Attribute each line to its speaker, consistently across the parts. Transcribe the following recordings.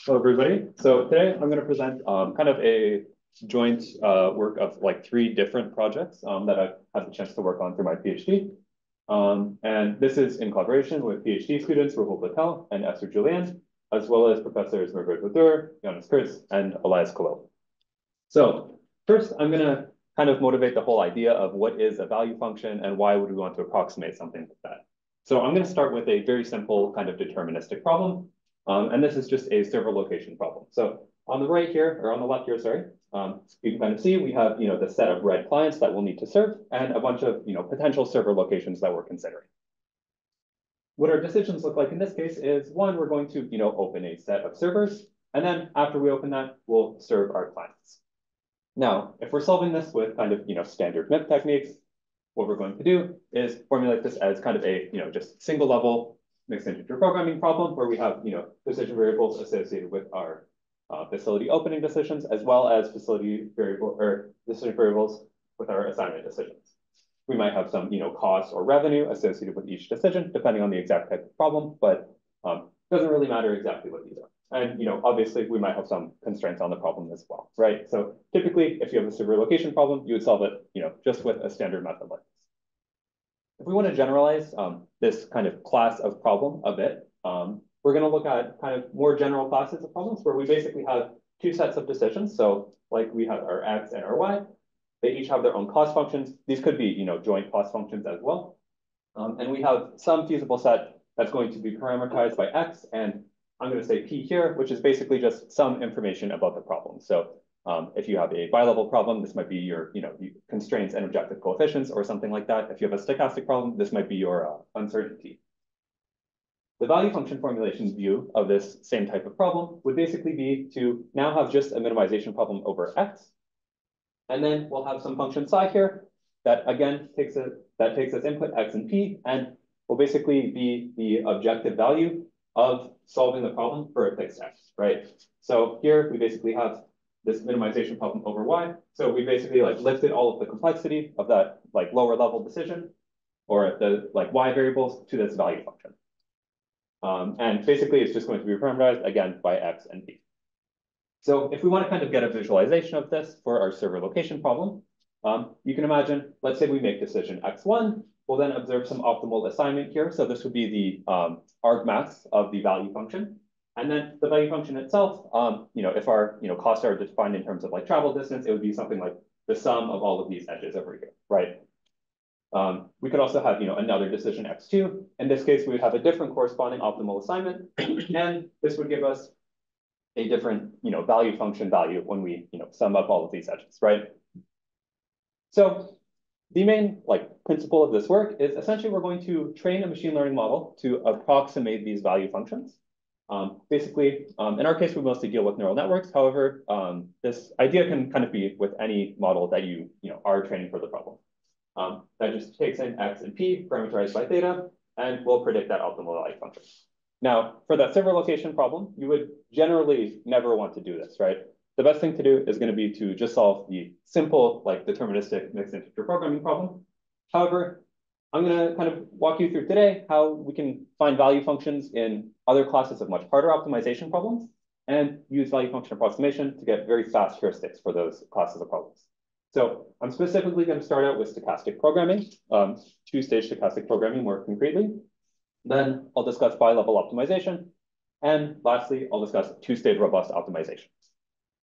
Speaker 1: Hello, everybody. So today I'm going to present kind of a joint work of like three different projects that I've had the chance to work on through my PhD. And this is in collaboration with PhD students Rahul Patel and Esther Julian, as well as professors Margaret Baudour, Jonas Kurtz, and Elias Khalil. So first, I'm going to kind of motivate the whole idea of what is a value function and why would we want to approximate something like that. So I'm going to start with a very simple kind of deterministic problem. And this is just a server location problem. So on the right here, or on the left here, sorry, you can kind of see we have, the set of red clients that we'll need to serve and a bunch of, potential server locations that we're considering. What our decisions look like in this case is one, we're going to, open a set of servers. And then after we open that, we'll serve our clients. Now, if we're solving this with kind of, standard MIP techniques, what we're going to do is formulate this as kind of a, just single level mixed integer programming problem where we have, decision variables associated with our facility opening decisions, as well as facility variable or decision variables with our assignment decisions. We might have some, cost or revenue associated with each decision, depending on the exact type of problem, but doesn't really matter exactly what these are. And, obviously we might have some constraints on the problem as well, right? So typically, if you have a server location problem, you would solve it, just with a standard method like this. If we want to generalize this kind of class of problem a bit, we're going to look at kind of more general classes of problems where we basically have two sets of decisions. So like we have our x and our y. They each have their own cost functions. These could be, joint cost functions as well. And we have some feasible set that's going to be parameterized by x. And I'm going to say p here, which is basically just some information about the problem. So if you have a bilevel problem, this might be your, constraints and objective coefficients or something like that. If you have a stochastic problem, this might be your uncertainty. The value function formulation view of this same type of problem would basically be to now have just a minimization problem over x. And then we'll have some function psi here that again takes as input x and p and will basically be the objective value of solving the problem for a fixed x, right? So here we basically have this minimization problem over y. So we basically lifted all of the complexity of that lower level decision or the y variables to this value function. And basically it's just going to be parameterized again by x and p. So if we want to kind of get a visualization of this for our server location problem, you can imagine, let's say we make decision x1, we'll then observe some optimal assignment here. So this would be the argmax of the value function. And then the value function itself, if our costs are defined in terms of travel distance, it would be something like the sum of all of these edges over here, right? We could also have another decision x2. In this case, we would have a different corresponding optimal assignment, and this would give us a different value function value when we sum up all of these edges, right? So the main principle of this work is essentially we're going to train a machine learning model to approximate these value functions. Basically, in our case, we mostly deal with neural networks. However, this idea can kind of be with any model that you are training for the problem. That just takes in x and p parameterized by theta, and will predict that optimal value function. Now, for that server location problem, you would generally never want to do this, right? The best thing to do is going to be to just solve the simple deterministic mixed integer programming problem. However, I'm going to kind of walk you through today how we can find value functions in other classes of much harder optimization problems and use value function approximation to get very fast heuristics for those classes of problems. So I'm specifically going to start out with stochastic programming, two-stage stochastic programming more concretely. Then I'll discuss bilevel optimization. And lastly, I'll discuss two-stage robust optimization.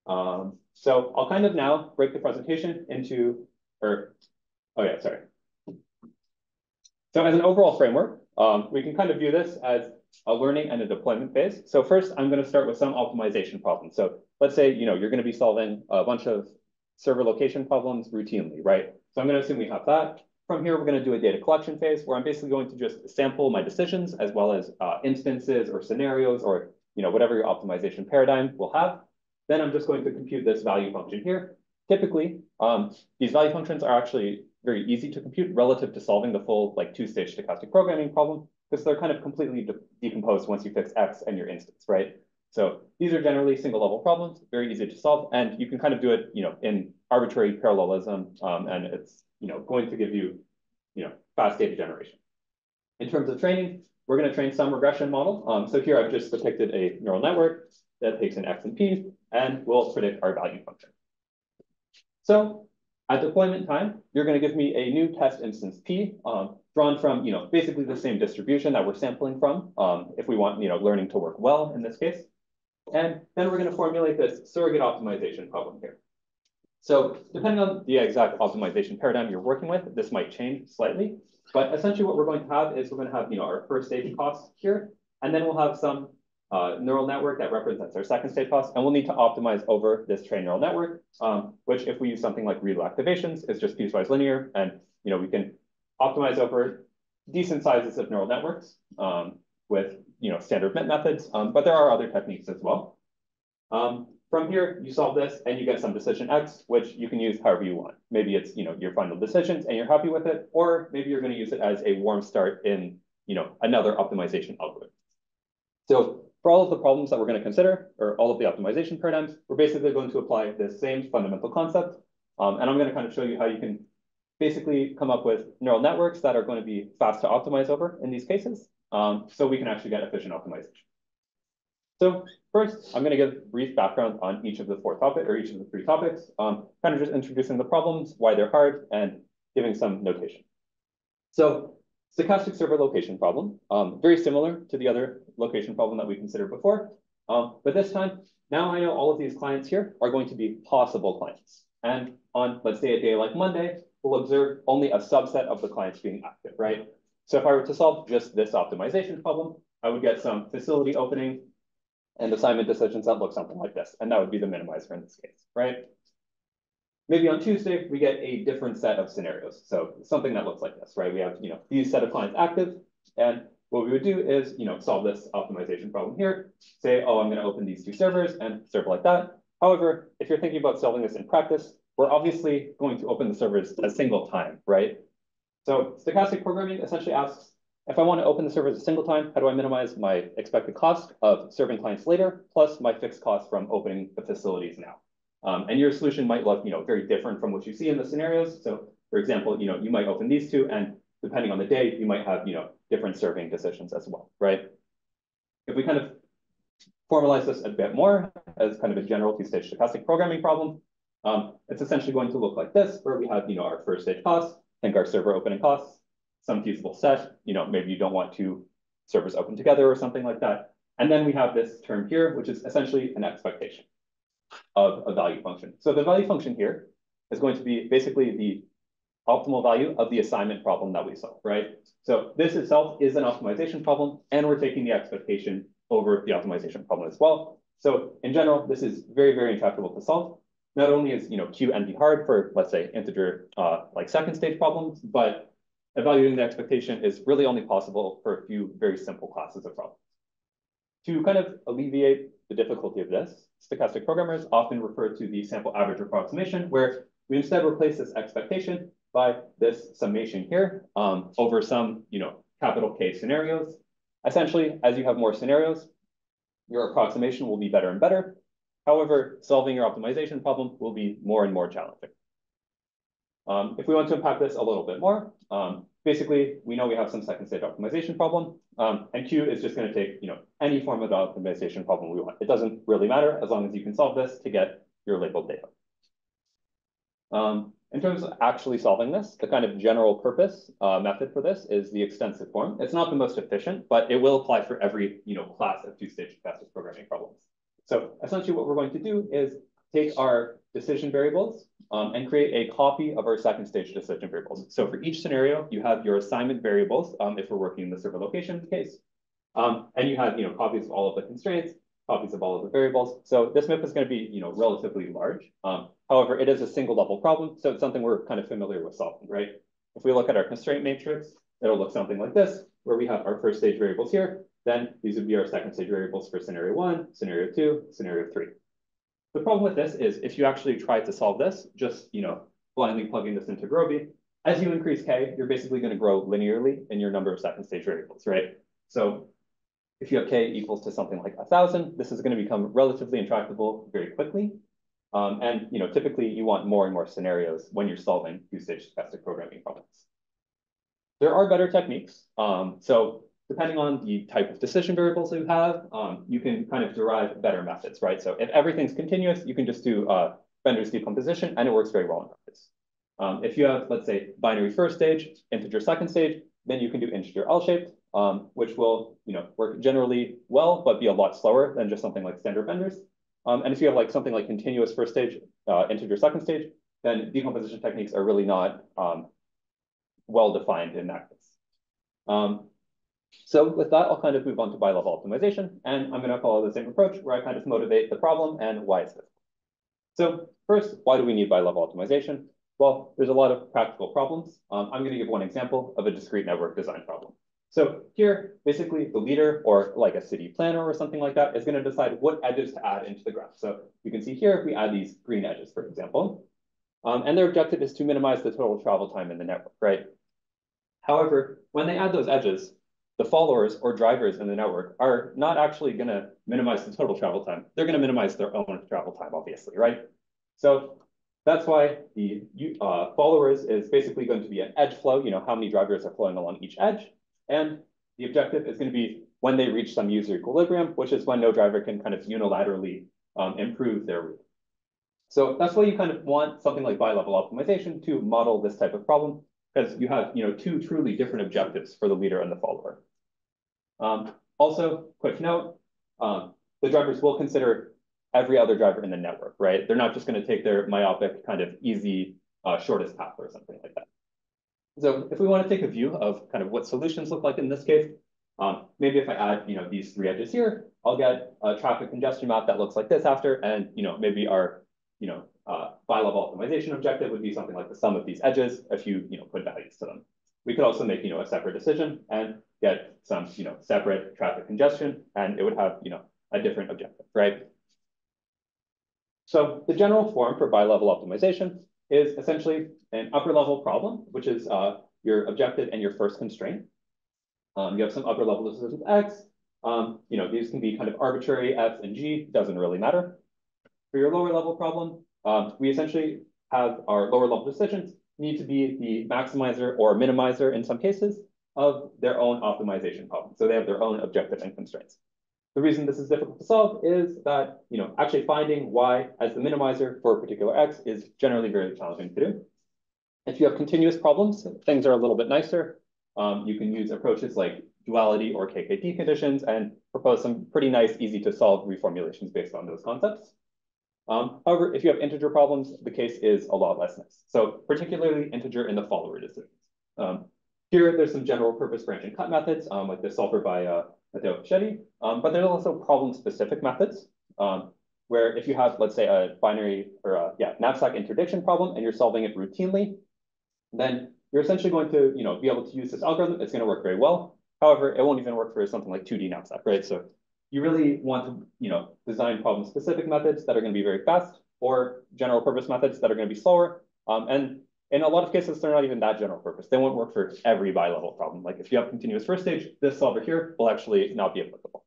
Speaker 1: So I'll kind of now break the presentation into, So as an overall framework, we can kind of view this as a learning and a deployment phase. So first, I'm going to start with some optimization problems. So let's say, you're going to be solving a bunch of server location problems routinely, right? So I'm going to assume we have that. From here, we're going to do a data collection phase where I'm basically going to just sample my decisions as well as instances or scenarios or whatever your optimization paradigm will have. Then I'm just going to compute this value function here. Typically, these value functions are actually very easy to compute relative to solving the full two-stage stochastic programming problem because they're kind of completely decomposed once you fix x and your instance, right? So these are generally single level problems, very easy to solve, and you can kind of do it, in arbitrary parallelism, and it's, going to give you, fast data generation. In terms of training, we're going to train some regression model. So here I've just depicted a neural network. that takes in x and p, and will predict our value function. So at deployment time, you're going to give me a new test instance p, drawn from basically the same distribution that we're sampling from, if we want learning to work well in this case. And then we're going to formulate this surrogate optimization problem here. So depending on the exact optimization paradigm you're working with, this might change slightly. But essentially what we're going to have is we're going to have our first stage cost here, and then we'll have some neural network that represents our second stage cost, and we'll need to optimize over this trained neural network, which if we use something like redo activations is just piecewise linear, and we can optimize over decent sizes of neural networks with standard MIT methods, but there are other techniques as well. From here, you solve this and you get some decision X, which you can use however you want. Maybe it's your final decisions and you're happy with it, or maybe you're going to use it as a warm start in another optimization algorithm. So for all of the problems that we're going to consider, or all of the optimization paradigms, we're basically going to apply this same fundamental concept. And I'm going to kind of show you how you can basically come up with neural networks that are going to be fast to optimize over in these cases, so we can actually get efficient optimization. So first, I'm going to give brief background on each of the each of the three topics, kind of just introducing the problems, why they're hard, and giving some notation. So stochastic server location problem, very similar to the other location problem that we considered before. But this time, now I know all of these clients here are going to be possible clients. And on, let's say, a day like Monday, we'll observe only a subset of the clients being active, right? So if I were to solve just this optimization problem, I would get some facility opening and assignment decisions that look something like this. And that would be the minimizer in this case, right? Maybe on Tuesday, we get a different set of scenarios. So something that looks like this, right? We have these set of clients active. And what we would do is solve this optimization problem here. Say, oh, I'm going to open these two servers and serve like that. However, if you're thinking about solving this in practice, we're obviously going to open the servers a single time, right? So stochastic programming essentially asks, if I want to open the servers a single time, how do I minimize my expected cost of serving clients later, plus my fixed cost from opening the facilities now? And your solution might look very different from what you see in the scenarios. So for example, you might open these two, and depending on the day, you might have different serving decisions as well, right? If we kind of formalize this a bit more as kind of a general two-stage stochastic programming problem, it's essentially going to look like this, where we have our first stage costs, think our server opening costs, some feasible set, maybe you don't want two servers open together or something like that. And then we have this term here, which is essentially an expectation of a value function. So the value function here is going to be basically the optimal value of the assignment problem that we solve, right? So this itself is an optimization problem, and we're taking the expectation over the optimization problem as well. So in general, this is very, very intractable to solve. Not only is Q and P hard for, let's say, integer like second stage problems, but evaluating the expectation is really only possible for a few very simple classes of problems. To kind of alleviate the difficulty of this, stochastic programmers often refer to the sample average approximation, where we instead replace this expectation by this summation here over some capital K scenarios. Essentially, as you have more scenarios, your approximation will be better and better. However, solving your optimization problem will be more and more challenging. If we want to unpack this a little bit more, basically, we know we have some second stage optimization problem, and Q is just going to take any form of optimization problem we want. It doesn't really matter as long as you can solve this to get your labeled data. In terms of actually solving this, the kind of general purpose method for this is the extensive form. It's not the most efficient, but it will apply for every class of two-stage stochastic programming problems. So essentially what we're going to do is take our decision variables and create a copy of our second stage decision variables. So for each scenario, you have your assignment variables, if we're working in the server location case, and you have copies of all of the constraints, copies of all of the variables. So this MIP is going to be relatively large. However, it is a single level problem, so it's something we're kind of familiar with solving, right? If we look at our constraint matrix, it'll look something like this, where we have our first stage variables here. Then these would be our second stage variables for scenario 1, scenario 2, scenario 3. The problem with this is if you actually try to solve this, just blindly plugging this into Groby, as you increase K, you're basically going to grow linearly in your number of second stage variables, right? So if you have K equals to something like 1,000, this is going to become relatively intractable very quickly. And typically you want more and more scenarios when you're solving two-stage stochastic programming problems. There are better techniques. So depending on the type of decision variables you have, you can kind of derive better methods, right? So if everything's continuous, you can just do Bender's decomposition, and it works very well in practice. If you have, let's say, binary first stage, integer second stage, then you can do integer L-shaped, which will, work generally well, but be a lot slower than just something like standard Benders. And if you have like something like continuous first stage, integer second stage, then decomposition techniques are really not well defined in that case. So with that, I'll kind of move on to bilevel optimization, and I'm going to follow the same approach where I kind of motivate the problem and why it's difficult. So first, why do we need bilevel optimization? Well, there's a lot of practical problems. I'm going to give one example of a discrete network design problem. So here, basically, the leader, or like a city planner or something like that, is going to decide what edges to add into the graph. So you can see here, if we add these green edges, for example, and their objective is to minimize the total travel time in the network, right? However, when they add those edges, the followers or drivers in the network are not actually going to minimize the total travel time. They're going to minimize their own travel time, obviously, right? So that's why the followers is basically going to be an edge flow, how many drivers are flowing along each edge. And the objective is going to be when they reach some user equilibrium, which is when no driver can kind of unilaterally improve their route. So that's why you kind of want something like bilevel optimization to model this type of problem, because you have two truly different objectives for the leader and the follower. Also, quick note, the drivers will consider every other driver in the network, right? They're not just going to take their myopic kind of easy shortest path or something like that. So if we want to take a view of kind of what solutions look like in this case, maybe if I add these three edges here, I'll get a traffic congestion map that looks like this after, and maybe our bilevel optimization objective would be something like the sum of these edges if you put values to them. We could also make a separate decision and get some separate traffic congestion, and it would have a different objective, right? So the general form for bilevel optimization is essentially an upper level problem, which is your objective and your first constraint. You have some upper level decisions X. These can be kind of arbitrary F and G, doesn't really matter. For your lower level problem, we essentially have our lower level decisions need to be the maximizer or minimizer in some cases of their own optimization problem. So they have their own objective and constraints. The reason this is difficult to solve is that, actually finding Y as the minimizer for a particular X is generally very challenging to do. If you have continuous problems, things are a little bit nicer. You can use approaches like duality or KKT conditions and propose some pretty nice, easy to solve reformulations based on those concepts. However, if you have integer problems, the case is a lot less nice. So particularly integer in the follower decisions. Here, there's some general purpose branch and cut methods, like the solver by Matteo Fischetti, but there's also problem-specific methods, where if you have, let's say, a binary or knapsack interdiction problem and you're solving it routinely, then you're essentially going to be able to use this algorithm. It's going to work very well. However, it won't even work for something like 2D knapsack, right? So you really want to design problem-specific methods that are going to be very fast, or general purpose methods that are going to be slower. And in a lot of cases, they're not even that general purpose. They won't work for every bilevel problem. Like if you have continuous first stage, this solver here will actually not be applicable.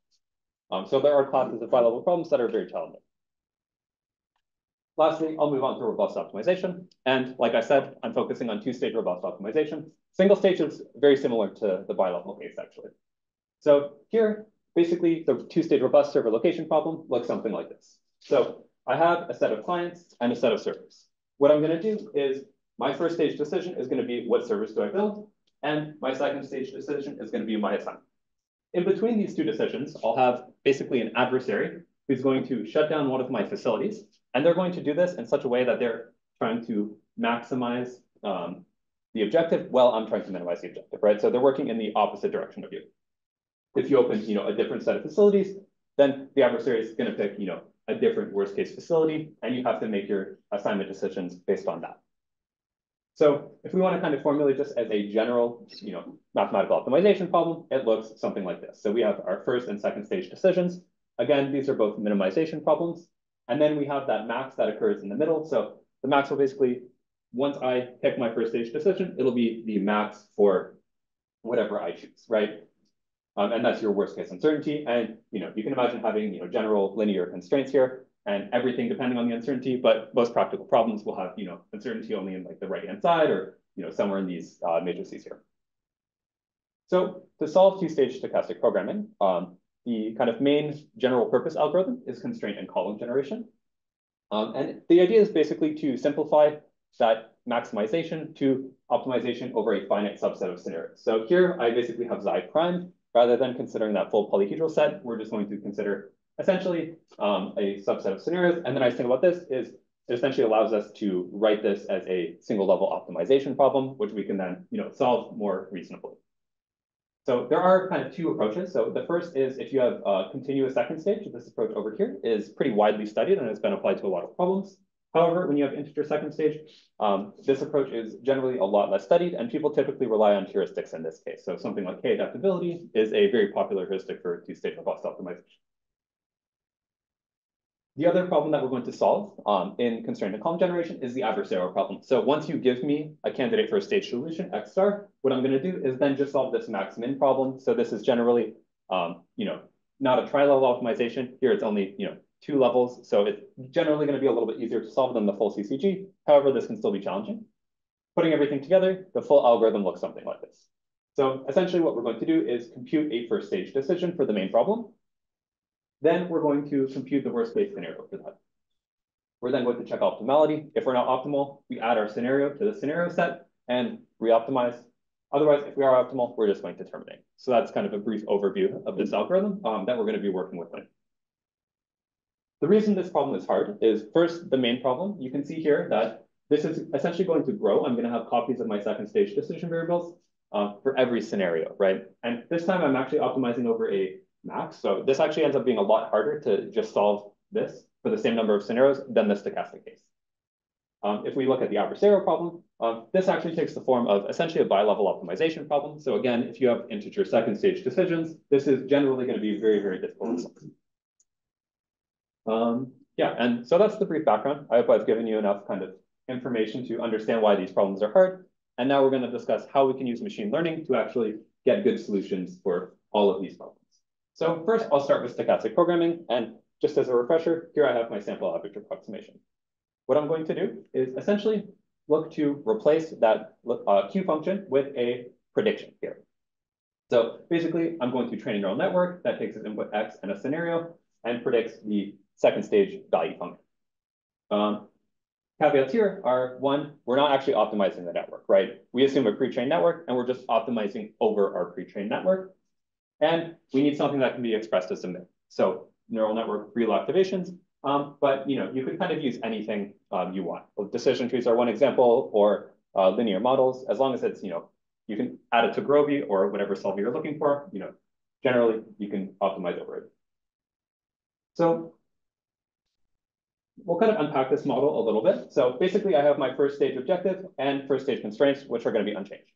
Speaker 1: So there are classes of bilevel problems that are very challenging. Lastly, I'll move on to robust optimization. And like I said, I'm focusing on two-stage robust optimization. Single stage is very similar to the bilevel case, actually. So here, basically, the two-stage robust server location problem looks something like this. So I have a set of clients and a set of servers. What I'm going to do is my first stage decision is going to be what servers do I build, and my second stage decision is going to be my assignment. In between these two decisions, I'll have basically an adversary who's going to shut down one of my facilities, and they're going to do this in such a way that they're trying to maximize the objective while I'm trying to minimize the objective, right? So they're working in the opposite direction of you. If you open, a different set of facilities, then the adversary is going to pick, a different worst case facility, and you have to make your assignment decisions based on that. So if we want to kind of formulate this as a general, mathematical optimization problem, it looks something like this. So we have our first and second stage decisions. Again, these are both minimization problems. And then we have that max that occurs in the middle. So the max will basically, once I pick my first stage decision, it'll be the max for whatever I choose, right? And that's your worst case uncertainty. And, you can imagine having, general linear constraints here and everything depending on the uncertainty, but most practical problems will have, uncertainty only in like the right-hand side or, somewhere in these matrices here. So to solve two-stage stochastic programming, the kind of main general purpose algorithm is constraint and column generation. And the idea is basically to simplify that maximization to optimization over a finite subset of scenarios. So here I basically have Xi prime. Rather than considering that full polyhedral set, we're just going to consider essentially a subset of scenarios. And the nice thing about this is it essentially allows us to write this as a single level optimization problem, which we can then solve more reasonably. So there are kind of two approaches. So the first is if you have a continuous second stage, this approach over here is pretty widely studied and has been applied to a lot of problems. However, when you have integer second stage, this approach is generally a lot less studied, and people typically rely on heuristics in this case. So something like k-adaptability is a very popular heuristic for two-stage robust optimization. The other problem that we're going to solve in constraint and column generation is the adversarial problem. So once you give me a candidate for a stage solution, X star, what I'm going to do is then just solve this max-min problem. So this is generally, not a tri-level optimization. Here it's only, 2 levels. So it's generally going to be a little bit easier to solve than the full CCG. However, this can still be challenging. Putting everything together, the full algorithm looks something like this. So essentially what we're going to do is compute a first stage decision for the main problem. Then we're going to compute the worst case scenario for that. We're then going to check optimality. If we're not optimal, we add our scenario to the scenario set and re-optimize. Otherwise, if we are optimal, we're just going to terminate. So that's kind of a brief overview of this algorithm that we're going to be working with. The reason this problem is hard is first, the main problem. You can see here that this is essentially going to grow. I'm going to have copies of my second stage decision variables for every scenario, right? And this time I'm actually optimizing over a max. So this actually ends up being a lot harder to just solve this for the same number of scenarios than the stochastic case. If we look at the adversarial problem, this actually takes the form of essentially a bilevel optimization problem. So again, if you have integer second stage decisions, this is generally going to be very, very difficult to solve. Yeah, and so that's the brief background. I hope I've given you enough kind of information to understand why these problems are hard. And now we're going to discuss how we can use machine learning to actually get good solutions for all of these problems. So first, I'll start with stochastic programming. And just as a refresher, here I have my sample average approximation. What I'm going to do is essentially look to replace that Q function with a prediction here. So basically, I'm going to train a neural network that takes as input X and a scenario and predicts the second stage value function. Caveats here are, one, we're not actually optimizing the network, right? We assume a pre-trained network, and we're just optimizing over our pre-trained network. And we need something that can be expressed as a MIP. So neural network real activations, but you could kind of use anything you want. Well, decision trees are one example, or linear models, as long as it's, you can add it to Groby or whatever solver you're looking for, generally you can optimize over it. So we'll kind of unpack this model a little bit. So basically I have my first stage objective and first stage constraints, which are going to be unchanged.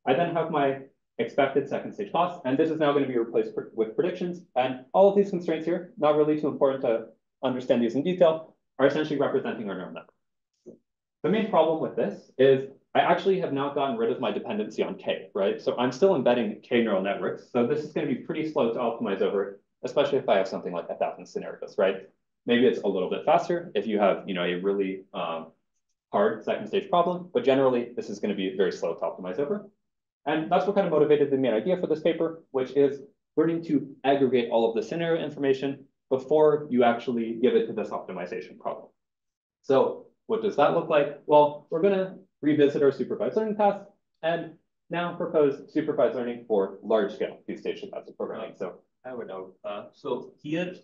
Speaker 1: I then have my expected second stage costs, and this is now going to be replaced with predictions. And all of these constraints here, not really too important to understand these in detail, are essentially representing our neural network. The main problem with this is I actually have not gotten rid of my dependency on K, right? So I'm still embedding K neural networks. So this is going to be pretty slow to optimize over, especially if I have something like 1,000 scenarios, right? Maybe it's a little bit faster if you have, a really hard second stage problem, but generally this is going to be very slow to optimize over. And that's what kind of motivated the main idea for this paper, which is learning to aggregate all of the scenario information before you actually give it to this optimization problem. So what does that look like? Well, we're going to revisit our supervised learning task and now propose supervised learning for large-scale two-stage stochastic programming. So
Speaker 2: I have a doubt. So here,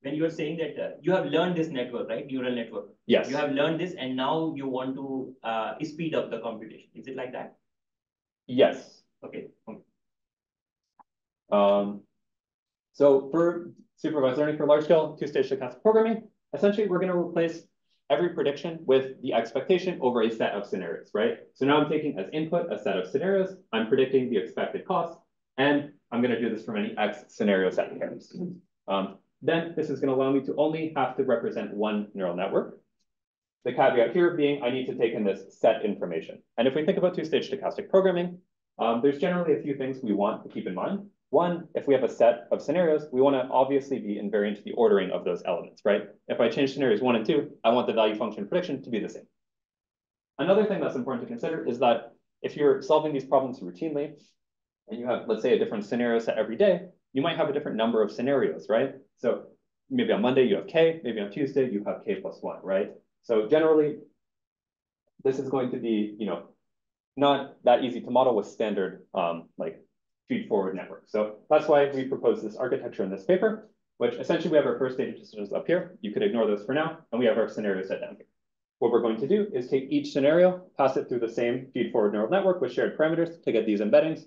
Speaker 2: when you are saying that you have learned this network, right? Neural network.
Speaker 1: Yes.
Speaker 2: You have learned this, and now you want to speed up the computation. Is it like that?
Speaker 1: Yes.
Speaker 2: Okay.
Speaker 1: So for supervised learning for large-scale two-stage stochastic programming, essentially we're going to replace every prediction with the expectation over a set of scenarios, right? So now I'm taking as input a set of scenarios, I'm predicting the expected cost, and I'm going to do this for many X scenario set pairs. Then this is going to allow me to only have to represent one neural network. The caveat here being I need to take in this set information. And if we think about two-stage stochastic programming, there's generally a few things we want to keep in mind. One, if we have a set of scenarios, we want to obviously be invariant to the ordering of those elements, right? If I change scenarios 1 and 2, I want the value function prediction to be the same. Another thing that's important to consider is that if you're solving these problems routinely, and you have, let's say, a different scenario set every day, you might have a different number of scenarios, right? So maybe on Monday you have K, maybe on Tuesday you have K plus 1, right? So generally, this is going to be, not that easy to model with standard like feed-forward networks. So that's why we propose this architecture in this paper, which essentially we have our first stage decisions up here. You could ignore those for now, and we have our scenario set down here. What we're going to do is take each scenario, pass it through the same feed-forward neural network with shared parameters to get these embeddings,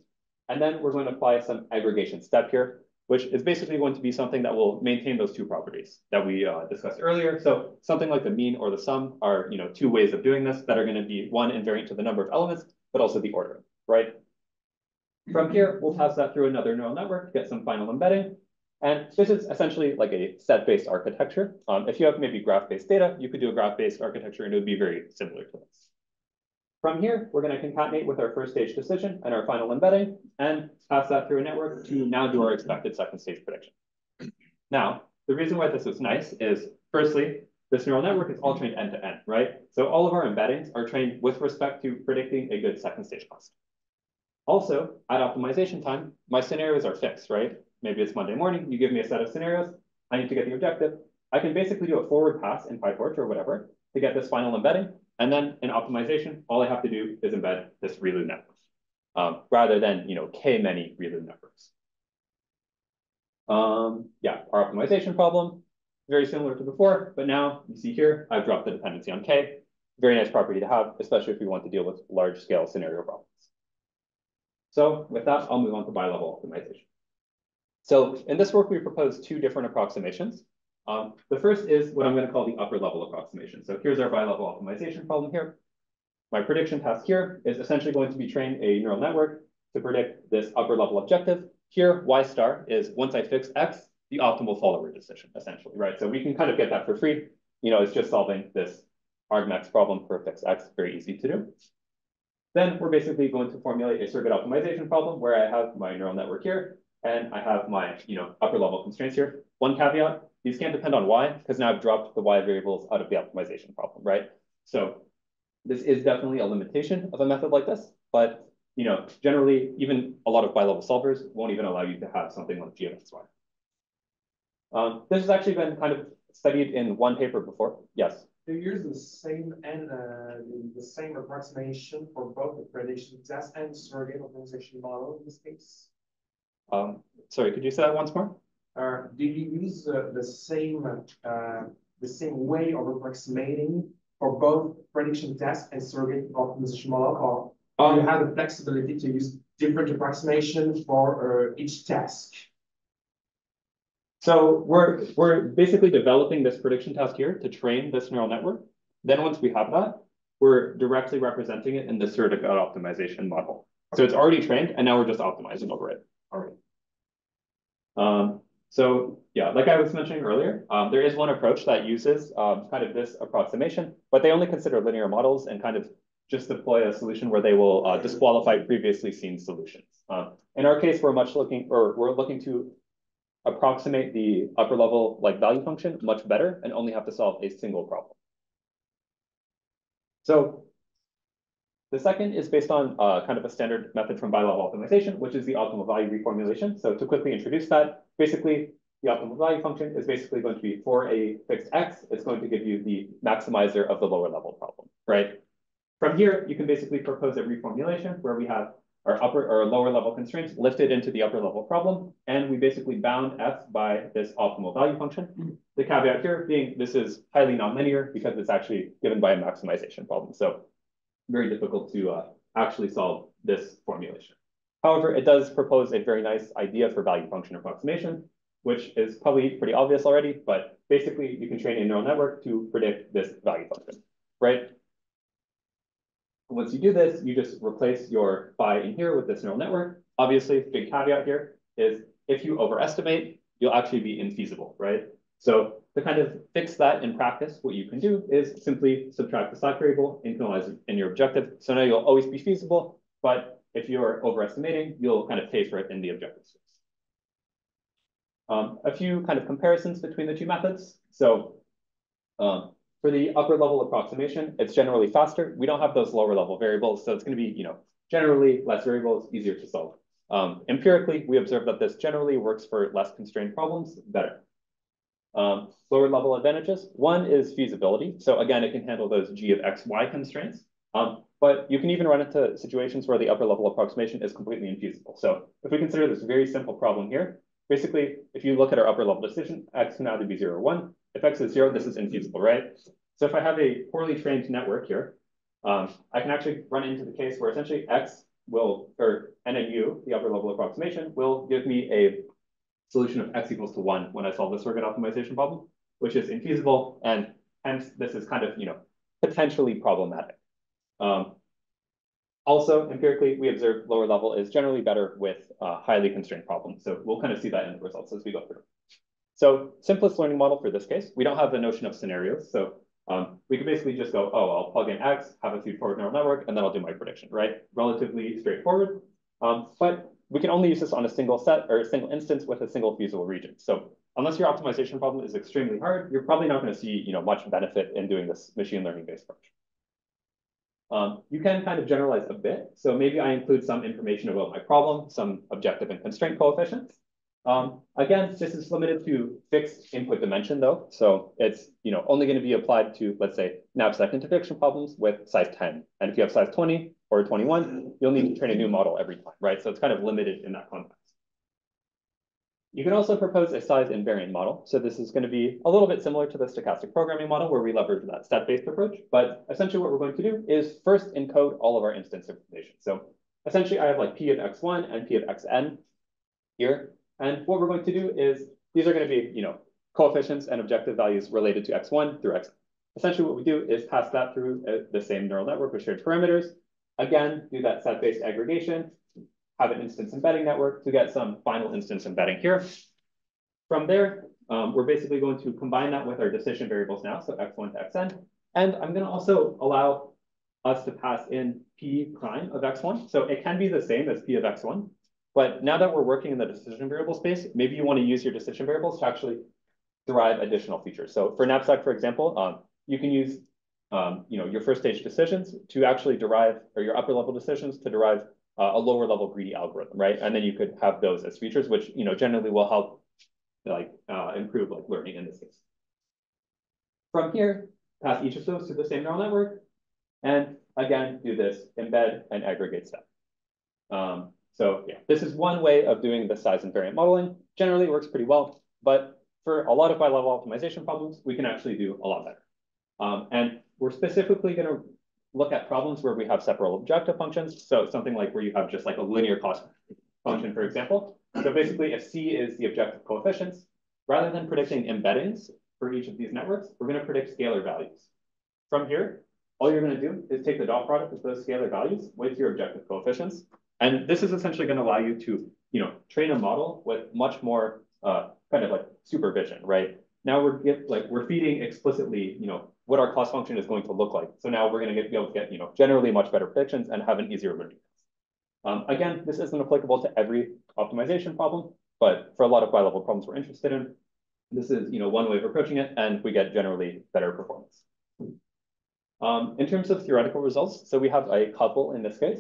Speaker 1: and then we're going to apply some aggregation step here, which is basically going to be something that will maintain those two properties that we discussed earlier. So something like the mean or the sum are, two ways of doing this that are going to be one invariant to the number of elements, but also the order, right? From here, we'll pass that through another neural network to get some final embedding. And this is essentially like a set-based architecture. If you have maybe graph-based data, you could do a graph-based architecture and it would be very similar to this. From here, we're going to concatenate with our first stage decision and our final embedding and pass that through a network to now do our expected second stage prediction. Now, the reason why this is nice is, firstly, this neural network is all trained end-to-end, right? So all of our embeddings are trained with respect to predicting a good second stage cost. Also, at optimization time, my scenarios are fixed, right? Maybe it's Monday morning, you give me a set of scenarios, I need to get the objective. I can basically do a forward pass in PyTorch or whatever to get this final embedding. And then in optimization, all I have to do is embed this ReLU network, rather than, K many ReLU networks. Yeah, our optimization problem, very similar to before, but now you see here, I've dropped the dependency on K. Very nice property to have, especially if we want to deal with large scale scenario problems. So with that, I'll move on to bilevel optimization. So in this work, we propose two different approximations. The first is what I'm going to call the upper level approximation. So here's our bilevel optimization problem here. My prediction task here is essentially going to be train a neural network to predict this upper level objective. Here, Y star is once I fix X, the optimal follower decision, essentially, right? So we can kind of get that for free. It's just solving this argmax problem for fix X, very easy to do. Then we're basically going to formulate a circuit optimization problem where I have my neural network here, and I have my, upper level constraints here. One caveat, these can't depend on Y, because now I've dropped the Y variables out of the optimization problem, right? So this is definitely a limitation of a method like this, but, generally, even a lot of bilevel solvers won't even allow you to have something like G of X, Y. This has actually been kind of studied in one paper before. Yes?
Speaker 3: Do you use the same approximation for both the prediction test and surrogate optimization model in this case?
Speaker 1: Sorry, could you say that once more?
Speaker 3: Do you use the same way of approximating for both prediction test and surrogate optimization model, or do you have the flexibility to use different approximation for each task?
Speaker 1: So we're basically developing this prediction task here to train this neural network. Then once we have that, we're directly representing it in the surrogate optimization model. So it's already trained, and now we're just optimizing over it.
Speaker 3: All right.
Speaker 1: So yeah, like I was mentioning earlier, there is one approach that uses kind of this approximation, but they only consider linear models and kind of just deploy a solution where they will disqualify previously seen solutions. In our case, we're looking to approximate the upper level value function much better and only have to solve a single problem. So the second is based on kind of a standard method from bilevel optimization, which is the optimal value reformulation. So to quickly introduce that, basically the optimal value function is basically going to be for a fixed X, it's going to give you the maximizer of the lower level problem, right? From here, you can basically propose a reformulation where we have our upper or lower level constraints lifted into the upper level problem. And we basically bound F by this optimal value function. The caveat here being this is highly nonlinear because it's actually given by a maximization problem. So very difficult to actually solve this formulation. However, it does propose a very nice idea for value function approximation, which is probably pretty obvious already, but basically you can train a neural network to predict this value function, right? Once you do this, you just replace your phi in here with this neural network. Obviously, big caveat here is if you overestimate, you'll actually be infeasible, right? So to kind of fix that in practice, what you can do is simply subtract the slack variable, internalize it in your objective. So now you'll always be feasible, but if you're overestimating, you'll kind of pay for it in the objective space. A few kind of comparisons between the two methods. So for the upper level approximation, it's generally faster. We don't have those lower level variables, so it's going to be, generally less variables, easier to solve. Empirically, we observe that this generally works for less constrained problems better. Lower level advantages. One is feasibility. So again, it can handle those G of X, Y constraints. But you can even run into situations where the upper level approximation is completely infeasible. So if we consider this very simple problem here, basically, if you look at our upper level decision, X can either be 0 or 1. If X is 0, this is infeasible, right? So if I have a poorly trained network here, I can actually run into the case where essentially X will, or NNU, the upper level approximation, will give me a solution of X equals to 1 when I solve the surrogate optimization problem, which is infeasible, and hence this is kind of, potentially problematic. Also, empirically, we observe lower level is generally better with highly constrained problems. So we'll kind of see that in the results as we go through. So simplest learning model for this case, we don't have the notion of scenarios. So we could basically just go, oh, I'll plug in X, have a feed-forward neural network, and then I'll do my prediction, right? Relatively straightforward. But we can only use this on a single set or a single instance with a single feasible region. So unless your optimization problem is extremely hard, you're probably not going to see much benefit in doing this machine learning-based approach. You can kind of generalize a bit. So maybe I include some information about my problem, some objective and constraint coefficients. Again, this is limited to fixed input dimension though. So it's only going to be applied to, let's say, knapsack interdiction problems with size 10. And if you have size 20 or 21, you'll need to train a new model every time, right? So it's kind of limited in that context. You can also propose a size invariant model. So this is going to be a little bit similar to the stochastic programming model where we leverage that set-based approach. But essentially what we're going to do is first encode all of our instance information. So essentially I have like P of X1 and P of Xn here. And what we're going to do is these are going to be, coefficients and objective values related to X1 through Xn. Essentially what we do is pass that through the same neural network with shared parameters. Again, do that set-based aggregation, have an instance embedding network to get some final instance embedding here. From there, we're basically going to combine that with our decision variables now, so X1 to Xn. And I'm going to also allow us to pass in P prime of X1. So it can be the same as P of X1. But now that we're working in the decision variable space, maybe you want to use your decision variables to actually derive additional features. So for knapsack, for example, you can use your first stage decisions to actually derive, or your upper level decisions to derive a lower level greedy algorithm, right? And then you could have those as features, which generally will help improve learning in this case. From here, pass each of those to the same neural network, and again do this embed and aggregate step. So yeah, this is one way of doing the size invariant modeling. Generally, it works pretty well, but for a lot of bilevel optimization problems, we can actually do a lot better. And we're specifically going to look at problems where we have separable objective functions. So something like where you have just like a linear cost function, for example. So basically, if C is the objective coefficients, rather than predicting embeddings for each of these networks, we're going to predict scalar values. From here, all you're going to do is take the dot product of those scalar values with your objective coefficients. And this is essentially going to allow you to, train a model with much more kind of like supervision, right? Now we're feeding explicitly, what our cost function is going to look like. So now we're going to be able to get, generally much better predictions and have an easier learning. Again, this isn't applicable to every optimization problem, but for a lot of bilevel problems we're interested in, this is, one way of approaching it, and we get generally better performance. In terms of theoretical results, so we have a couple in this case.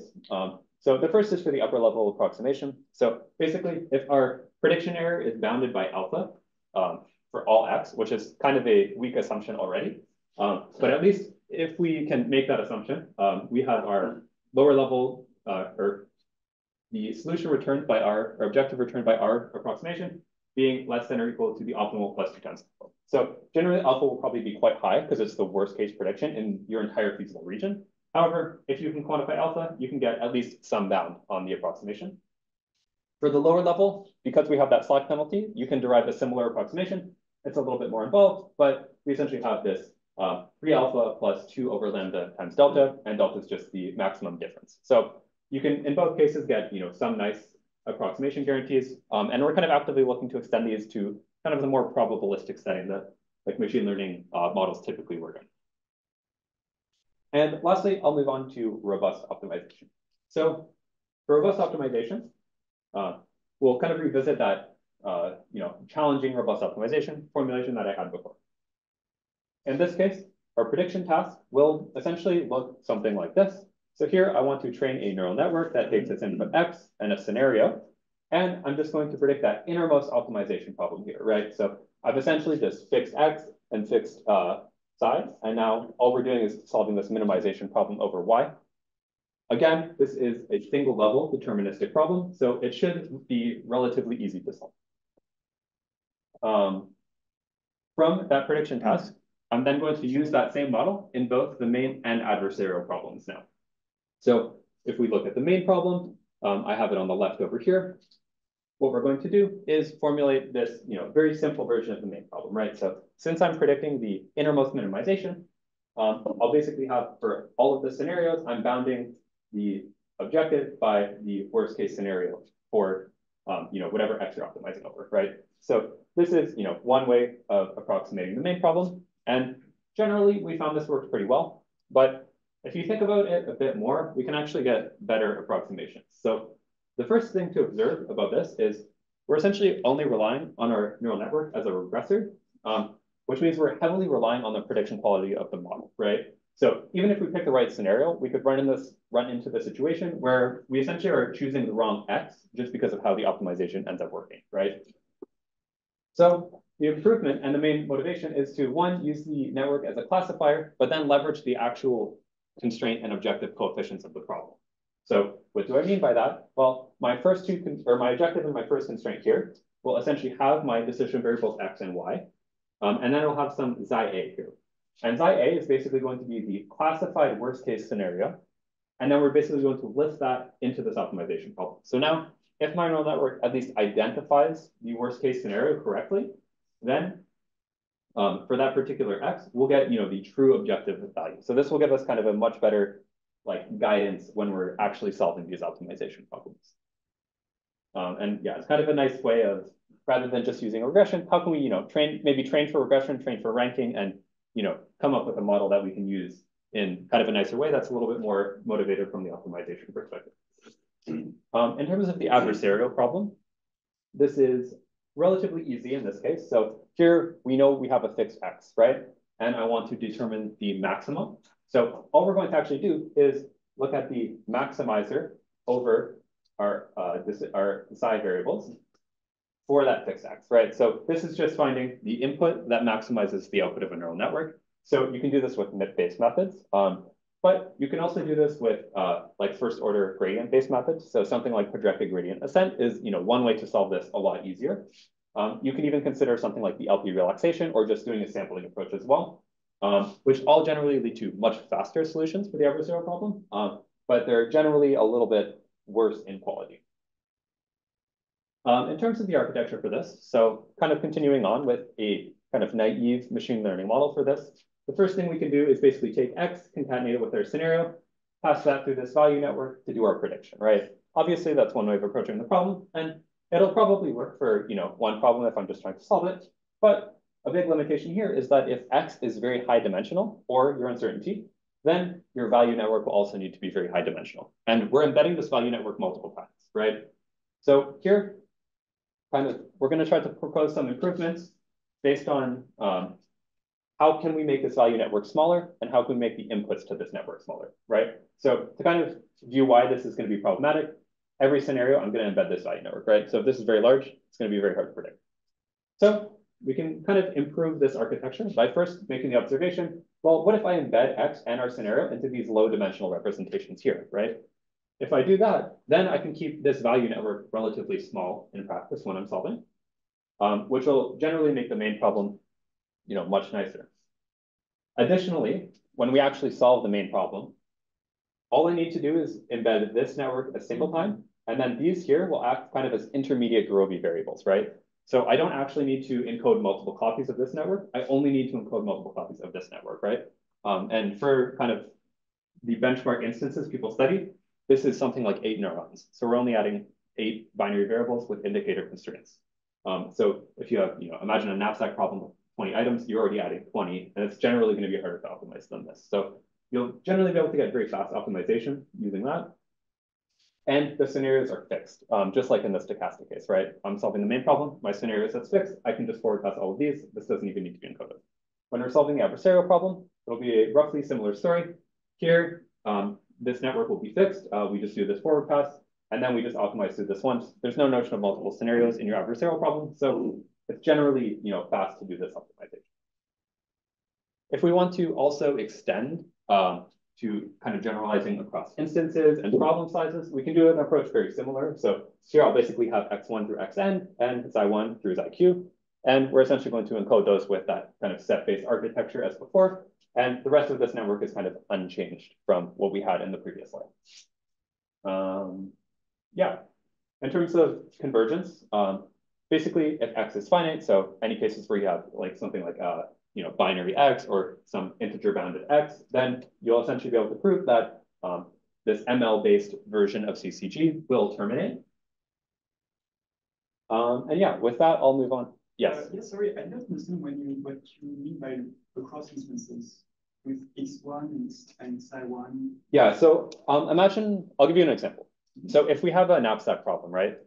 Speaker 1: So the first is for the upper level approximation. So basically, if our prediction error is bounded by alpha for all x, which is kind of a weak assumption already, but at least if we can make that assumption, we have our lower level or the solution returned by R, or objective returned by R approximation being less than or equal to the optimal plus 2 times alpha. So generally alpha will probably be quite high because it's the worst case prediction in your entire feasible region. However, if you can quantify alpha, you can get at least some bound on the approximation. For the lower level, because we have that slack penalty, you can derive a similar approximation. It's a little bit more involved, but we essentially have this 3 alpha plus 2 over lambda times delta, and delta is just the maximum difference. So you can, in both cases, get some nice approximation guarantees, and we're kind of actively looking to extend these to kind of the more probabilistic setting that machine learning models typically work in. And lastly, I'll move on to robust optimization. So for robust optimization, we'll kind of revisit that challenging robust optimization formulation that I had before. In this case, our prediction task will essentially look something like this. So here I want to train a neural network that takes its input X and a scenario, and I'm just going to predict that innermost optimization problem here, right? So I've essentially just fixed X and fixed psi, and now all we're doing is solving this minimization problem over Y. Again, this is a single level deterministic problem, so it should be relatively easy to solve. From that prediction task, I'm then going to use that same model in both the main and adversarial problems now. So if we look at the main problem, I have it on the left over here. What we're going to do is formulate this, very simple version of the main problem, right? So since I'm predicting the innermost minimization, I'll basically have for all of the scenarios, I'm bounding the objective by the worst case scenario for, whatever X you're optimizing over, right? So this is, one way of approximating the main problem. And generally, we found this works pretty well. But if you think about it a bit more, we can actually get better approximations. So the first thing to observe about this is we're essentially only relying on our neural network as a regressor, which means we're heavily relying on the prediction quality of the model, right? So even if we pick the right scenario, we could run into the situation where we essentially are choosing the wrong X just because of how the optimization ends up working, right? So the improvement and the main motivation is to, one, use the network as a classifier, but then leverage the actual constraint and objective coefficients of the problem. So what do I mean by that? Well, my objective and my first constraint here will essentially have my decision variables X and Y, and then it'll have some xi A here. And xi A is basically going to be the classified worst case scenario. And then we're basically going to lift that into this optimization problem. So now, if my neural network at least identifies the worst case scenario correctly, then for that particular X, we'll get, the true objective value. So this will give us kind of a much better guidance when we're actually solving these optimization problems. And yeah, it's kind of a nice way of, rather than just using a regression, how can we, train for regression, train for ranking, and, come up with a model that we can use in kind of a nicer way that's a little bit more motivated from the optimization perspective. In terms of the adversarial problem, this is relatively easy in this case. So here we know we have a fixed X, right? And I want to determine the maximum. So all we're going to actually do is look at the maximizer over our psi variables for that fixed X, right? So this is just finding the input that maximizes the output of a neural network. So you can do this with MIP-based methods, but you can also do this with first order gradient-based methods. So something like projected gradient ascent is one way to solve this a lot easier. You can even consider something like the LP relaxation or just doing a sampling approach as well, which all generally lead to much faster solutions for the adversarial problem, but they're generally a little bit worse in quality. In terms of the architecture for this, so kind of continuing on with a kind of naive machine learning model for this, the first thing we can do is basically take X, concatenate it with our scenario, pass that through this value network to do our prediction, right? Obviously, that's one way of approaching the problem, and it'll probably work for one problem if I'm just trying to solve it. But a big limitation here is that if X is very high dimensional, or your uncertainty, then your value network will also need to be very high dimensional. And we're embedding this value network multiple times, right? So here, we're going to try to propose some improvements based on how can we make this value network smaller, and how can we make the inputs to this network smaller, right? So to kind of view why this is going to be problematic, every scenario, I'm going to embed this value network, right? So if this is very large, it's going to be very hard to predict. So we can kind of improve this architecture by first making the observation, well, what if I embed X and our scenario into these low dimensional representations here, right? If I do that, then I can keep this value network relatively small in practice when I'm solving, which will generally make the main problem much nicer. Additionally, when we actually solve the main problem, all I need to do is embed this network a single time, and then these here will act kind of as intermediate Gurobi variables, right? So I don't actually need to encode multiple copies of this network. I only need to encode multiple copies of this network, right? And for kind of the benchmark instances people study, this is something like 8 neurons. So we're only adding 8 binary variables with indicator constraints. So if you have, imagine a knapsack problem with 20 items, you're already adding 20, and it's generally going to be harder to optimize than this. So you'll generally be able to get very fast optimization using that. And the scenarios are fixed, just like in the stochastic case, right? I'm solving the main problem, my scenario that's fixed, I can just forward pass all of these. This doesn't even need to be encoded. When we're solving the adversarial problem, it'll be a roughly similar story. Here, this network will be fixed. We just do this forward pass, and then we just optimize through this once. There's no notion of multiple scenarios in your adversarial problem, so it's generally, fast to do this optimization. If we want to also extend to kind of generalizing across instances and problem sizes, we can do an approach very similar. So here I'll basically have x1 through xn and xi1 through xiq. And we're essentially going to encode those with that kind of set-based architecture as before. And the rest of this network is kind of unchanged from what we had in the previous slide. Yeah, in terms of convergence, basically if x is finite, so any cases where you have like something like binary x or some integer bounded x, then you'll essentially be able to prove that this ML-based version of CCG will terminate. And yeah, with that, I'll move on. Yes.
Speaker 4: Yes, sorry, I don't understand what you mean by across instances with x1 and xi1.
Speaker 1: Yeah, so imagine, I'll give you an example. So if we have a knapsack problem, right?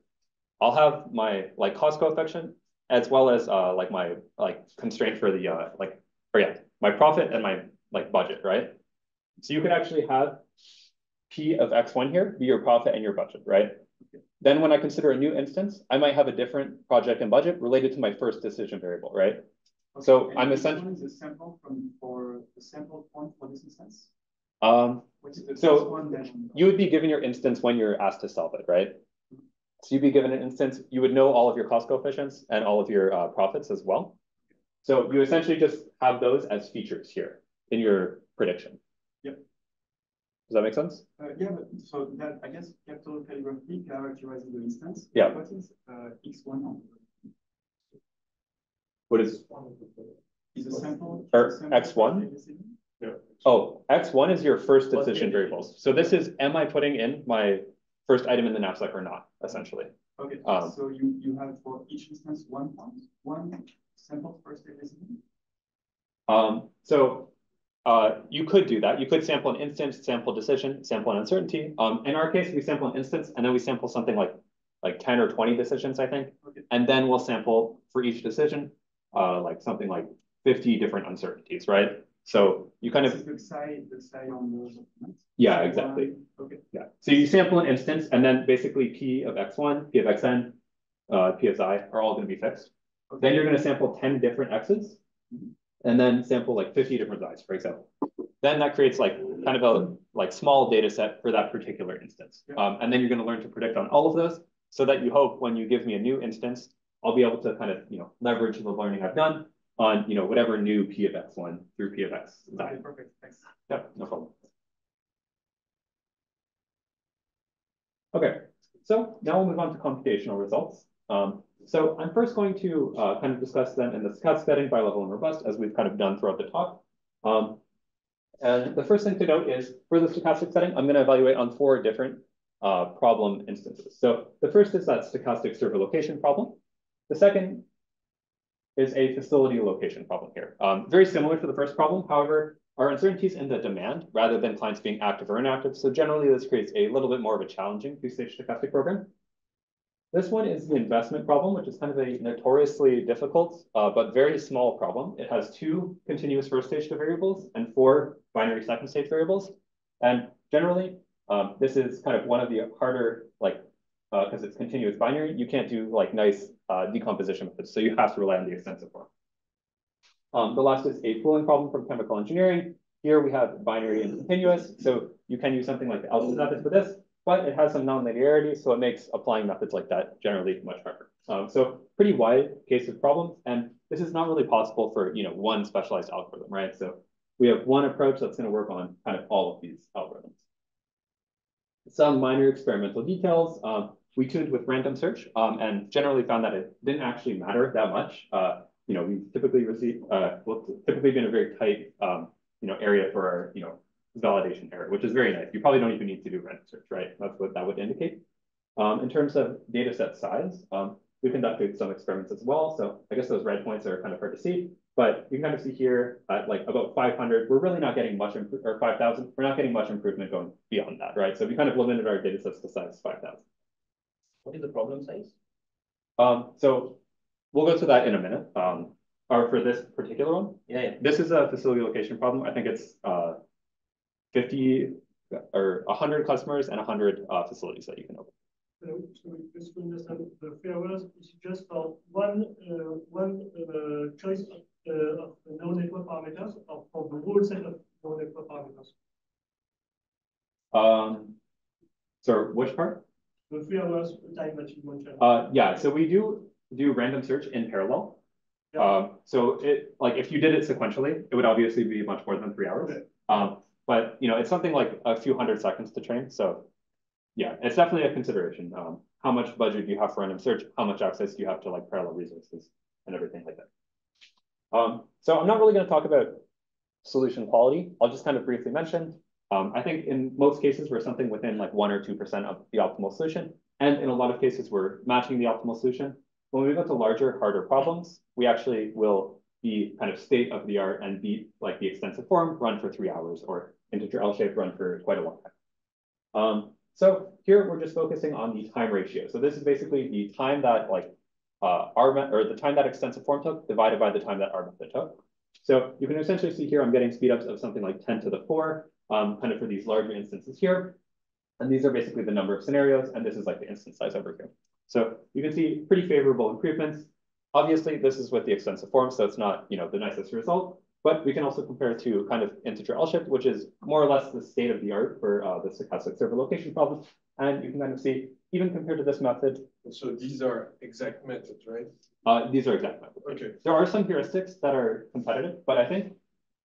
Speaker 1: I'll have my cost coefficient as well as my constraint for the my profit and my budget, right? So you could actually have P of x1 here be your profit and your budget, right? Okay. Then when I consider a new instance, I might have a different project and budget related to my first decision variable, right? Okay. So and I'm essentially
Speaker 4: is a sample for the sample point for this instance.
Speaker 1: So you would be given your instance when you're asked to solve it, right? So you'd be given an instance, you would know all of your cost coefficients and all of your profits as well. So you essentially just have those as features here in your prediction.
Speaker 4: Yep.
Speaker 1: Does that make sense?
Speaker 4: Yeah, but so that, I guess, capital calligraphy characterizes the instance.
Speaker 1: Yeah.
Speaker 4: What is x1 on?
Speaker 1: What is?
Speaker 4: Is a sample?
Speaker 1: Or x1?
Speaker 4: Yeah.
Speaker 1: Oh, x1 is your first decision variables. So this is, am I putting in my first item in the knapsack or not, essentially.
Speaker 4: Okay, so you have for each instance one sample first decision?
Speaker 1: So you could do that. You could sample an instance, sample decision, sample an uncertainty. In our case, we sample an instance and then we sample something like 10 or 20 decisions, I think. Okay. And then we'll sample for each decision, something like 50 different uncertainties, right? So you kind of
Speaker 4: the psi on those.
Speaker 1: Yeah, exactly.
Speaker 4: Okay.
Speaker 1: Yeah. So you sample an instance and then basically P of x1, P of xn, P of xi are all going to be fixed. Okay. Then you're going to sample 10 different x's and then sample 50 different x's, for example. Then that creates kind of a small data set for that particular instance. Yeah. And then you're going to learn to predict on all of those so that you hope when you give me a new instance, I'll be able to kind of, leverage the learning I've done on, whatever new P of x1 through P of x.
Speaker 4: Okay, perfect. Thanks.
Speaker 1: Yeah, no problem. Okay, so now we'll move on to computational results. So I'm first going to kind of discuss them in the stochastic setting, bilevel and robust, as we've kind of done throughout the talk. And the first thing to note is for the stochastic setting, I'm going to evaluate on 4 different problem instances. So the first is that stochastic server location problem. The second is a facility location problem here. Very similar to the first problem, however, our uncertainties in the demand rather than clients being active or inactive. So generally, this creates a little bit more of a challenging 2-stage stochastic program. This one is the investment problem, which is kind of a notoriously difficult but very small problem. It has 2 continuous first-stage variables and 4 binary second-stage variables. And generally, this is kind of one of the harder, because it's continuous binary, you can't do nice decomposition methods. So you have to rely on the extensive form. The last is a pooling problem from chemical engineering. Here we have binary and continuous. So you can use something like the alpha method for this, but it has some nonlinearity. So it makes applying methods like that generally much harder. So pretty wide case of problems. And this is not really possible for, one specialized algorithm, right? So we have one approach that's going to work on kind of all of these algorithms. Some minor experimental details. We tuned with random search and generally found that it didn't actually matter that much. We typically typically be in a very tight, area for our, validation error, which is very nice. You probably don't even need to do random search, right? That's what that would indicate. In terms of data set size, we conducted some experiments as well. So I guess those red points are kind of hard to see, but you can kind of see here at about 500, we're really not getting much, or 5,000, we're not getting much improvement going beyond that, right? So we kind of limited our data sets to size 5,000.
Speaker 2: What is the problem size?
Speaker 1: So we'll go to that in a minute. Or for this particular one.
Speaker 2: Yeah.
Speaker 1: This is a facility location problem. I think it's 50 or 100 customers and 100 facilities that you can open.
Speaker 5: So just to understand, the failures is just for one choice of no network parameters or for the whole set of no network parameters.
Speaker 1: So which part?
Speaker 5: The 3 hours time that you mentioned.
Speaker 1: Yeah, so we do random search in parallel.
Speaker 5: Yeah.
Speaker 1: So it, like, if you did it sequentially, it would obviously be much more than 3 hours.
Speaker 5: Okay.
Speaker 1: But you know, it's something like a few hundred seconds to train. So yeah, it's definitely a consideration. How much budget do you have for random search? How much access do you have to like parallel resources and everything like that? So I'm not really going to talk about solution quality. I'll just kind of briefly mention. I think in most cases, we're something within like 1 or 2% of the optimal solution. And in a lot of cases, we're matching the optimal solution. When we go to larger, harder problems, we actually will be kind of state of the art and beat like the extensive form, run for 3 hours, or integer L-shape, run for quite a long time. So here we're just focusing on the time ratio. So this is basically the time that like the time that extensive form took divided by the time that our method took. So you can essentially see here I'm getting speedups of something like 10 to the 4, kind of for these larger instances here. And these are basically the number of scenarios, and this is like the instance size over here. So you can see pretty favorable improvements. Obviously, this is with the extensive form, so it's not, you know, the nicest result, but we can also compare it to kind of integer L-shift, which is more or less the state of the art for the stochastic server location problem. And you can kind of see, even compared to this method.
Speaker 6: So these are exact methods, right?
Speaker 1: These are exact methods.
Speaker 6: Okay.
Speaker 1: There are some heuristics that are competitive, but I think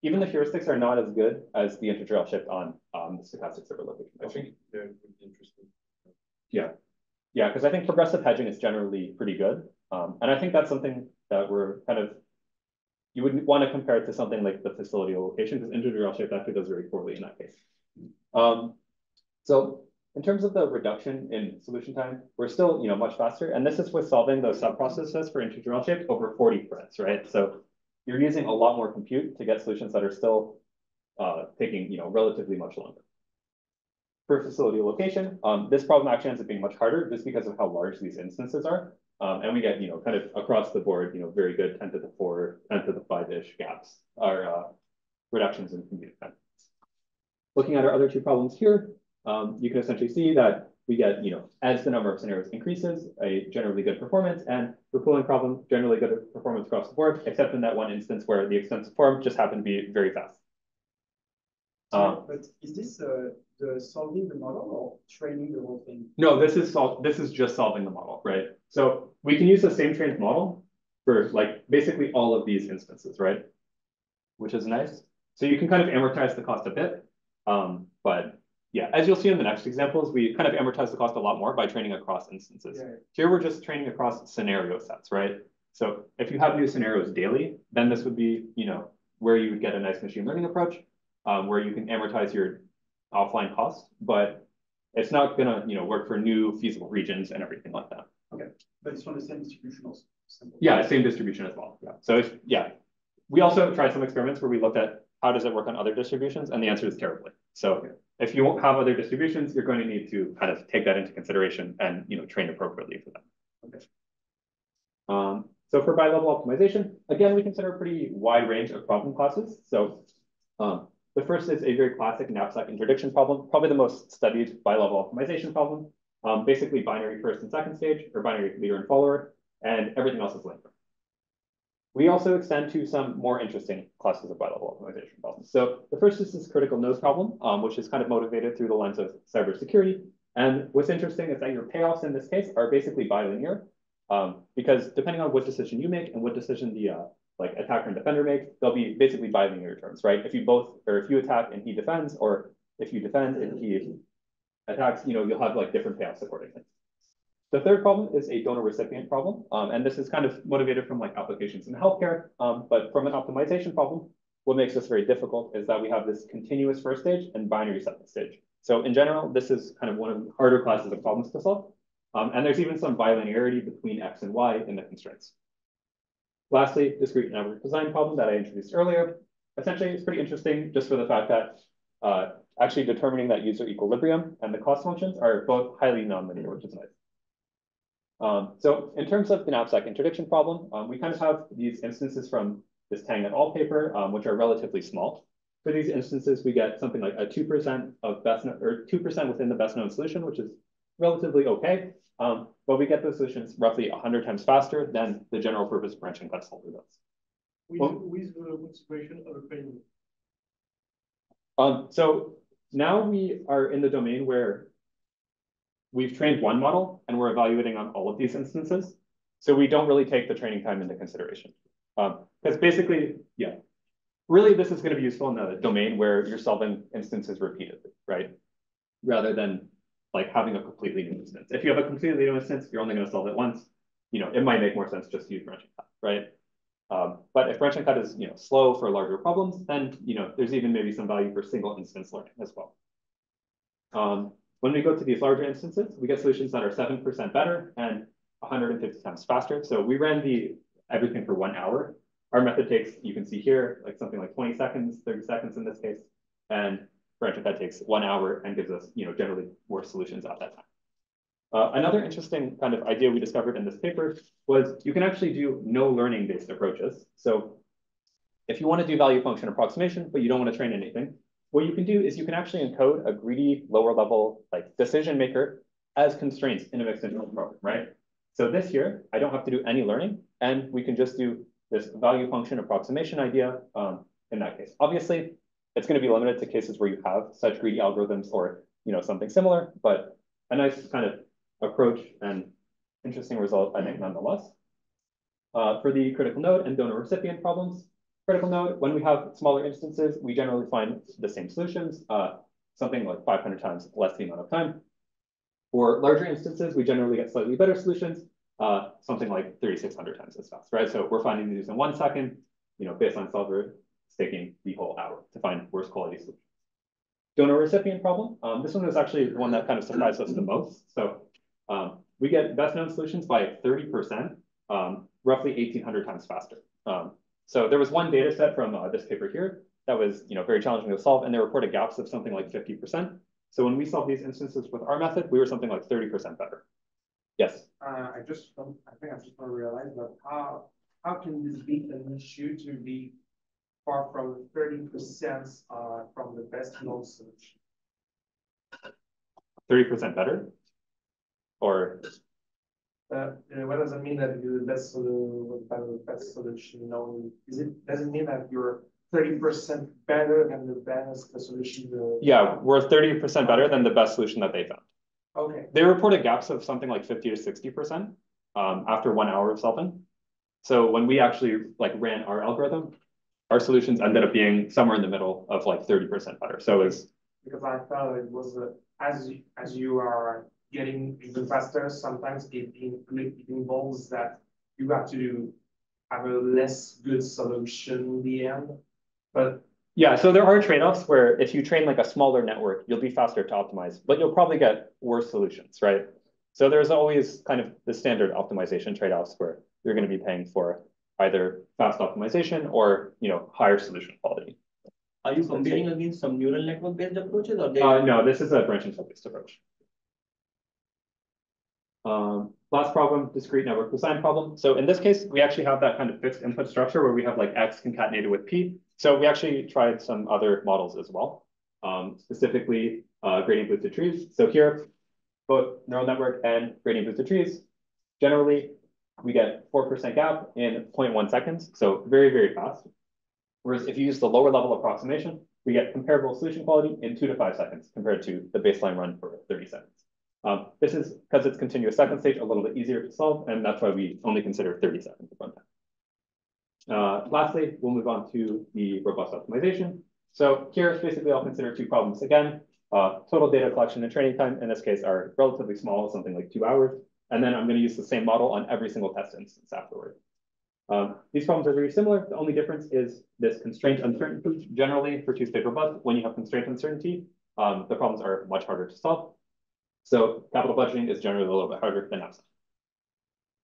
Speaker 1: even the heuristics are not as good as the integer L-shift on the stochastic server location.
Speaker 6: I think that would be interesting.
Speaker 1: Yeah, because I think progressive hedging is generally pretty good. And I think that's something that we're kind of, you would want to compare it to something like the facility location, because integer L-shift actually does very poorly in that case. So in terms of the reduction in solution time, we're still, you know, much faster. And this is with solving those sub-processes for integer L-shift over 40 threads, right? So you're using a lot more compute to get solutions that are still taking, you know, relatively much longer. For facility location, this problem actually ends up being much harder just because of how large these instances are. And we get, you know, kind of across the board, you know, very good 10 to the 4, 10 to the 5-ish gaps are reductions in compute time. Looking at our other two problems here, you can essentially see that we get, you know, as the number of scenarios increases, a generally good performance, and for pooling problem, generally good performance across the board, except in that one instance where the extensive form just happened to be very fast.
Speaker 4: But is this the solving the model or training the whole thing?
Speaker 1: No, this is just solving the model, right? So we can use the same trained model for like basically all of these instances, right? Which is nice. So you can kind of amortize the cost a bit. But yeah, as you'll see in the next examples, we kind of amortize the cost a lot more by training across instances. Yeah. Here we're just training across scenario sets, right? So if you have new scenarios daily, then this would be, you know, where you would get a nice machine learning approach, where you can amortize your offline cost, but it's not gonna, you know, work for new feasible regions and everything like that.
Speaker 4: Okay, but it's from the same distribution also.
Speaker 1: Yeah, same distribution as well. Yeah. So we also tried some experiments where we looked at how does it work on other distributions, and the answer is terribly. So if you won't have other distributions, you're going to need to kind of take that into consideration and, you know, train appropriately for them. Okay. So for bilevel optimization, again, we consider a pretty wide range of problem classes. So the first is a very classic knapsack interdiction problem, probably the most studied bilevel optimization problem. Basically binary first and second stage, or binary leader and follower, and everything else is linear. We also extend to some more interesting classes of bilevel optimization problems. So the first is this critical node problem, which is kind of motivated through the lens of cybersecurity. And what's interesting is that your payoffs in this case are basically bilinear, because depending on what decision you make and what decision the like attacker and defender make, they'll be basically bilinear terms, right? If you attack and he defends, or if you defend and he attacks, you know, you'll have like different payoffs accordingly. The third problem is a donor recipient problem. And this is kind of motivated from like applications in healthcare. But from an optimization problem, what makes this very difficult is that we have this continuous first stage and binary second stage. So in general, this is kind of one of the harder classes of problems to solve. And there's even some bilinearity between X and Y in the constraints. Lastly, discrete network design problem that I introduced earlier. Essentially, it's pretty interesting just for the fact that actually determining that user equilibrium and the cost functions are both highly nonlinear, which is nice. So in terms of the knapsack interdiction problem, we kind of have these instances from this Tang et al. Paper, which are relatively small. for these instances, we get something like a 2% of best or 2% within the best known solution, which is relatively okay. But we get those solutions roughly 100 times faster than the general purpose branching cut solver does.
Speaker 5: With the consideration of a training.
Speaker 1: So now we are in the domain where we've trained one model and we're evaluating on all of these instances. So we don't really take the training time into consideration. Because basically, yeah, really this is going to be useful in the domain where you're solving instances repeatedly, right? Rather than like having a completely new instance. If you have a completely new instance, you're only going to solve it once. It might make more sense just to use branching cut, right? But if branching cut is slow for larger problems, then there's even maybe some value for single instance learning as well. When we go to these larger instances, we get solutions that are 7% better and 150 times faster. So we ran everything for 1 hour. Our method takes, you can see here, like something like 20 seconds, 30 seconds in this case, and branching cut takes 1 hour and gives us generally worse solutions at that time. Another interesting kind of idea we discovered in this paper was you can actually do no learning based approaches. So if you want to do value function approximation, but you don't want to train anything, what you can do is you can actually encode a greedy lower level like decision maker as constraints in a mixed integral program, right? So this here, I don't have to do any learning, and we can just do this value function approximation idea in that case. Obviously, it's going to be limited to cases where you have such greedy algorithms or something similar, but a nice kind of approach and interesting result, I think, nonetheless. For the critical node and donor recipient problems, critical node, when we have smaller instances, we generally find the same solutions, something like 500 times less the amount of time. For larger instances, we generally get slightly better solutions, something like 3,600 times as fast, right? So we're finding these in 1 second, baseline solver, it's taking the whole hour to find worse quality solutions. Donor recipient problem, this one was actually the one that kind of surprised us the most. So we get best known solutions by 30%, roughly 1,800 times faster. So there was one data set from this paper here that was very challenging to solve, and they reported gaps of something like 50%. So when we solved these instances with our method, we were something like 30% better. Yes?
Speaker 3: I think I just want to realize that how can this be an issue to be far from 30% from the best known solution?
Speaker 1: 30% better? Or
Speaker 3: what does it mean that you're the best solution known? Does it mean that you're 30% better than the best solution?
Speaker 1: Yeah, we're 30% better than the best solution that they found.
Speaker 3: Okay.
Speaker 1: They reported gaps of something like 50 to 60% after 1 hour of solving. So when we actually ran our algorithm, our solutions ended up being somewhere in the middle of 30% better. So it's
Speaker 3: because I thought it was as you are getting even faster, sometimes it involves that you have to have a less good solution in the end. But
Speaker 1: yeah, so there are trade-offs where if you train a smaller network, you'll be faster to optimize, but you'll probably get worse solutions, right? So there's always kind of the standard optimization trade-offs where you're going to be paying for either fast optimization or higher solution quality.
Speaker 2: Are you comparing against some neural network based approaches or
Speaker 1: no, this is a branching based approach. Last problem, discrete network design problem. So in this case, we actually have that kind of fixed input structure where we have X concatenated with P. So we actually tried some other models as well, specifically gradient boosted trees. So here, both neural network and gradient boosted trees, generally we get 4% gap in 0.1 seconds. So very, very fast. Whereas if you use the lower level approximation, we get comparable solution quality in 2 to 5 seconds compared to the baseline run for 30 seconds. This is because it's continuous second stage, a little bit easier to solve, and that's why we only consider 30 seconds of runtime. Lastly, we'll move on to the robust optimization. So here, basically, I'll consider 2 problems again. Total data collection and training time, in this case, are relatively small, something like 2 hours. And then I'm going to use the same model on every single test instance afterward. These problems are very similar. The only difference is this constraint uncertainty. Generally, for two-stage robust, when you have constraint uncertainty, the problems are much harder to solve. So capital budgeting is generally a little bit harder than absent.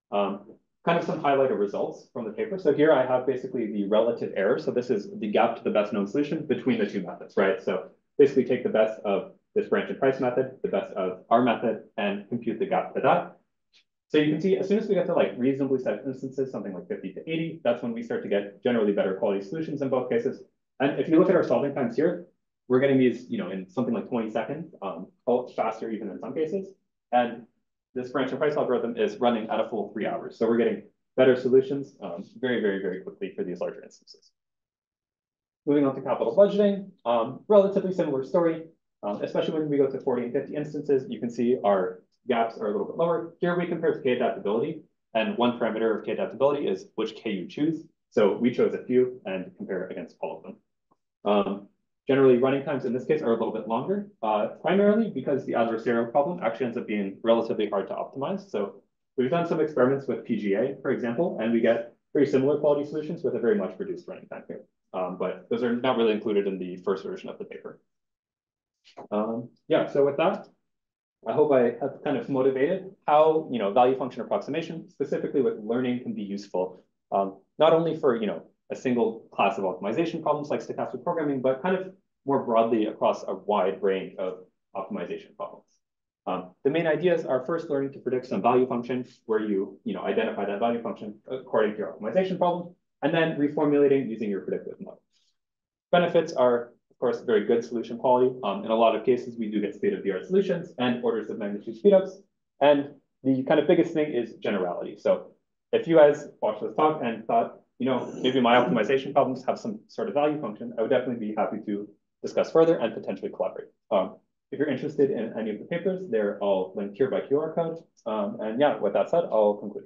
Speaker 1: Kind of some highlighted results from the paper. So here I have basically the relative error. So this is the gap to the best known solution between the 2 methods, right? So basically take the best of this branch and price method, the best of our method, and compute the gap to that. So you can see as soon as we get to reasonably sized instances, something like 50 to 80, that's when we start to get generally better quality solutions in both cases. And if you look at our solving times here, we're getting these, in something like 20 seconds, faster even in some cases. And this branch and price algorithm is running at a full 3 hours. So we're getting better solutions very, very, very quickly for these larger instances. Moving on to capital budgeting, relatively similar story, especially when we go to 40 and 50 instances, you can see our gaps are a little bit lower. Here we compare to k-adaptability, and one parameter of k-adaptability is which k you choose. So we chose a few and compare it against all of them. Generally, running times in this case are a little bit longer, primarily because the adversarial problem actually ends up being relatively hard to optimize. So we've done some experiments with PGA, for example, and we get very similar quality solutions with a very much reduced running time here. But those are not really included in the first version of the paper. Yeah, so with that, I hope I have kind of motivated how value function approximation, specifically with learning, can be useful, not only for a single class of optimization problems like stochastic programming, but kind of more broadly across a wide range of optimization problems. The main ideas are first learning to predict some value function where you identify that value function according to your optimization problem, and then reformulating using your predictive model. Benefits are, of course, very good solution quality. In a lot of cases, we do get state-of-the-art solutions and orders of magnitude speedups. And the kind of biggest thing is generality. So if you guys watched this talk and thought, maybe my optimization problems have some sort of value function, I would definitely be happy to discuss further and potentially collaborate. If you're interested in any of the papers, they're all linked here by QR code. And yeah, with that said, I'll conclude.